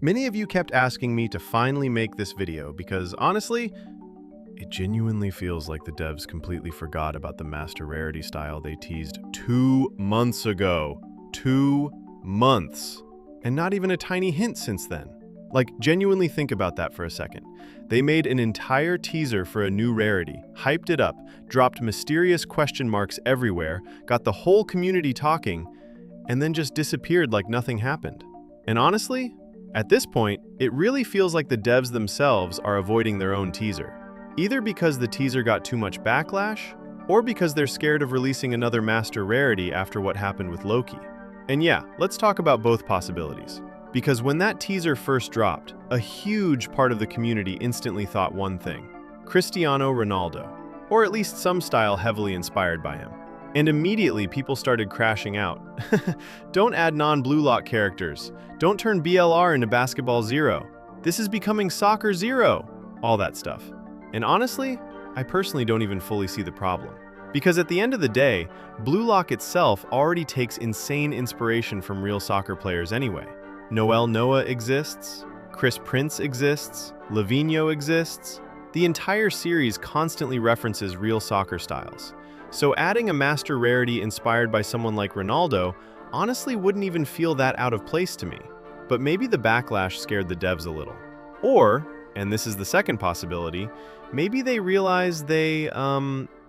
Many of you kept asking me to finally make this video because, honestly, it genuinely feels like the devs completely forgot about the Master Rarity style they teased 2 months ago. 2 months. And not even a tiny hint since then. Like, genuinely think about that for a second. They made an entire teaser for a new rarity, hyped it up, dropped mysterious question marks everywhere, got the whole community talking, and then just disappeared like nothing happened. And honestly, at this point, it really feels like the devs themselves are avoiding their own teaser. Either because the teaser got too much backlash, or because they're scared of releasing another Master Rarity after what happened with Loki. And yeah, let's talk about both possibilities. Because when that teaser first dropped, a huge part of the community instantly thought one thing: Cristiano Ronaldo, or at least some style heavily inspired by him. And immediately people started crashing out. Don't add non-blue lock characters. Don't turn BLR into Basketball Zero. This is becoming Soccer Zero. All that stuff. And honestly, I personally don't even fully see the problem. Because at the end of the day, blue lock itself already takes insane inspiration from real soccer players anyway. Noel Noah exists, Chris Prince exists, Lavinho exists. The entire series constantly references real soccer styles. So adding a Master Rarity inspired by someone like Ronaldo honestly wouldn't even feel that out of place to me. But maybe the backlash scared the devs a little. Or, and this is the second possibility, maybe they realize they,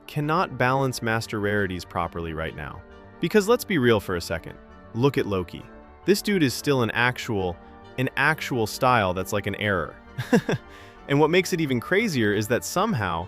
cannot balance Master Rarities properly right now. Because let's be real for a second. Look at Loki. This dude is still an actual style that's like an error. And what makes it even crazier is that somehow,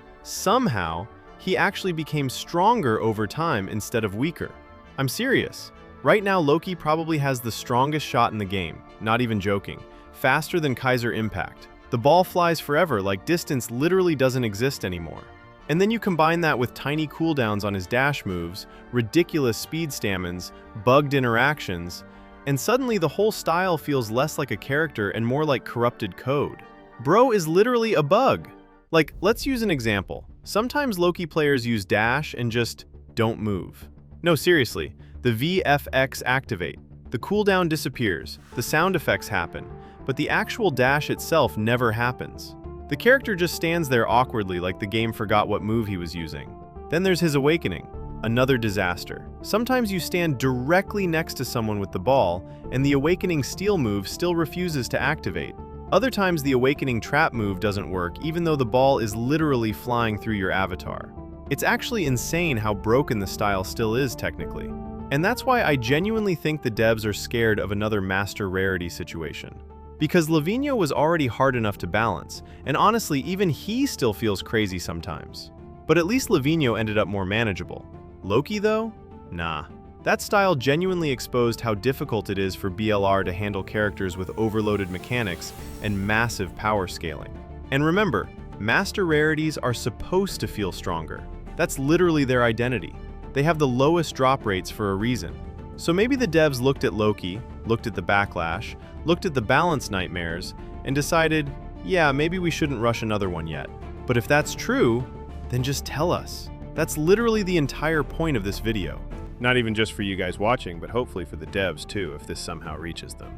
he actually became stronger over time instead of weaker. I'm serious. Right now, Loki probably has the strongest shot in the game, not even joking. Faster than Kaiser Impact. The ball flies forever, like distance literally doesn't exist anymore. And then you combine that with tiny cooldowns on his dash moves, ridiculous speed stamina, bugged interactions, and suddenly the whole style feels less like a character and more like corrupted code. Bro is literally a bug. Like, let's use an example. Sometimes Loki players use dash and just don't move. No, seriously, the VFX activate. The cooldown disappears, the sound effects happen, but the actual dash itself never happens. The character just stands there awkwardly like the game forgot what move he was using. Then there's his awakening, another disaster. Sometimes you stand directly next to someone with the ball, and the awakening steal move still refuses to activate. Other times the awakening trap move doesn't work even though the ball is literally flying through your avatar. It's actually insane how broken the style still is technically. And that's why I genuinely think the devs are scared of another Master Rarity situation. Because Lavinho was already hard enough to balance, and honestly even he still feels crazy sometimes. But at least Lavinho ended up more manageable. Loki though? Nah. That style genuinely exposed how difficult it is for BLR to handle characters with overloaded mechanics and massive power scaling. And remember, Master Rarities are supposed to feel stronger. That's literally their identity. They have the lowest drop rates for a reason. So maybe the devs looked at Loki, looked at the backlash, looked at the balance nightmares, and decided, yeah, maybe we shouldn't rush another one yet. But if that's true, then just tell us. That's literally the entire point of this video. Not even just for you guys watching, but hopefully for the devs too, if this somehow reaches them.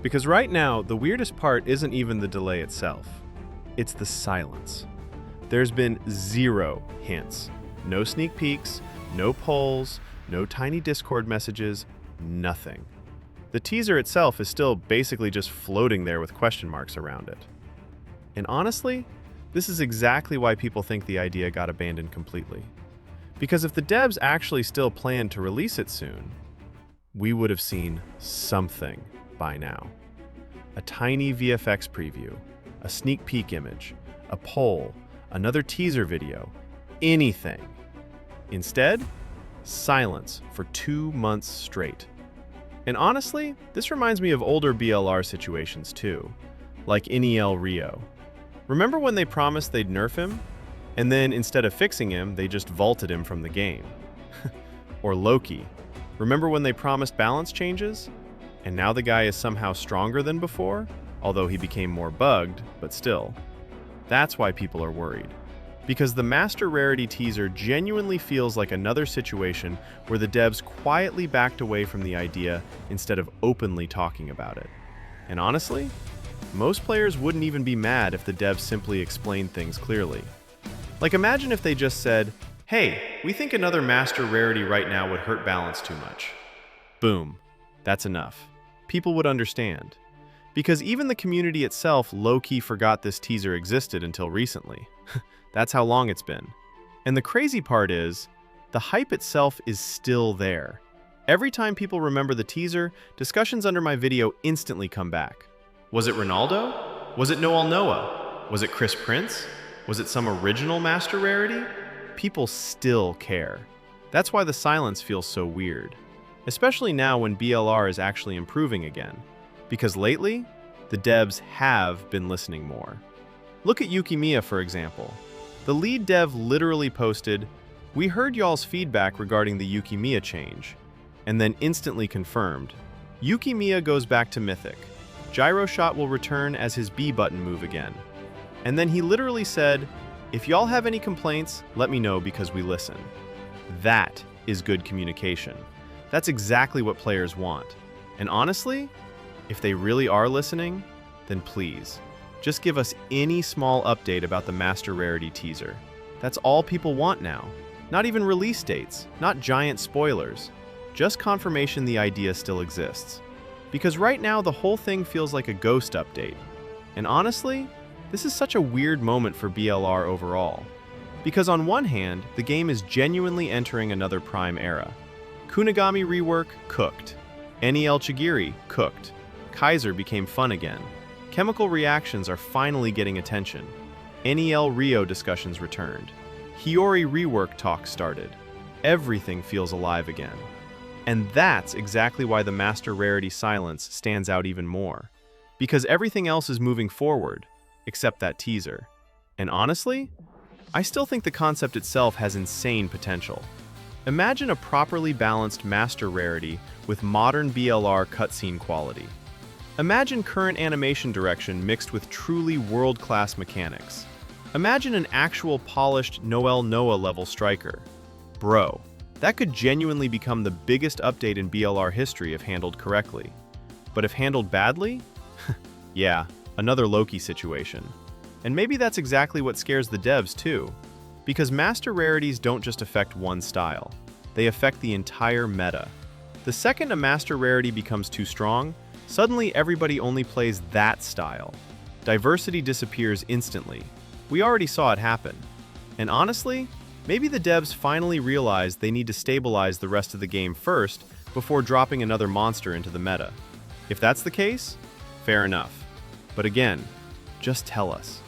Because right now, the weirdest part isn't even the delay itself. It's the silence. There's been 0 hints. No sneak peeks, no polls, no tiny Discord messages, nothing. The teaser itself is still basically just floating there with question marks around it. And honestly, this is exactly why people think the idea got abandoned completely. Because if the devs actually still planned to release it soon, we would have seen something by now. A tiny VFX preview, a sneak peek image, a poll, another teaser video, anything. Instead, silence for 2 months straight. And honestly, this reminds me of older BLR situations too, like NEL Rio. Remember when they promised they'd nerf him? And then instead of fixing him, they just vaulted him from the game. Or Loki. Remember when they promised balance changes? And now the guy is somehow stronger than before, although he became more bugged, but still. That's why people are worried. Because the Master Rarity teaser genuinely feels like another situation where the devs quietly backed away from the idea instead of openly talking about it. And honestly, most players wouldn't even be mad if the devs simply explained things clearly. Like, imagine if they just said, "Hey, we think another Master Rarity right now would hurt balance too much." Boom. That's enough. People would understand. Because even the community itself low-key forgot this teaser existed until recently. That's how long it's been. And the crazy part is, the hype itself is still there. Every time people remember the teaser, discussions under my video instantly come back. Was it Ronaldo? Was it Noel Noah? Was it Chris Prince? Was it some original Master Rarity? People still care. That's why the silence feels so weird. Especially now when BLR is actually improving again. Because lately, the devs have been listening more. Look at Yukimiya, for example. The lead dev literally posted, "We heard y'all's feedback regarding the Yukimiya change," and then instantly confirmed, "Yukimiya goes back to Mythic. Gyro Shot will return as his B button move again." And then he literally said, "If y'all have any complaints, let me know because we listen." That is good communication. That's exactly what players want. And honestly, if they really are listening, then please, just give us any small update about the Master Rarity teaser. That's all people want now. Not even release dates, not giant spoilers. Just confirmation the idea still exists. Because right now the whole thing feels like a ghost update. And honestly, this is such a weird moment for BLR overall. Because on one hand, the game is genuinely entering another Prime era. Kunigami rework, cooked. NEL Chigiri, cooked. Kaiser became fun again. Chemical reactions are finally getting attention. NEL Rio discussions returned. Hiyori rework talk started. Everything feels alive again. And that's exactly why the Master Rarity silence stands out even more. Because everything else is moving forward, except that teaser. And honestly, I still think the concept itself has insane potential. Imagine a properly balanced Master Rarity with modern BLR cutscene quality. Imagine current animation direction mixed with truly world-class mechanics. Imagine an actual polished Noel Noah level striker. Bro, that could genuinely become the biggest update in BLR history if handled correctly. But if handled badly? Yeah, another Loki situation. And maybe that's exactly what scares the devs too. Because Master Rarities don't just affect one style. They affect the entire meta. The second a Master Rarity becomes too strong, suddenly everybody only plays that style. Diversity disappears instantly. We already saw it happen. And honestly, maybe the devs finally realized they need to stabilize the rest of the game first before dropping another monster into the meta. If that's the case, fair enough. But again, just tell us.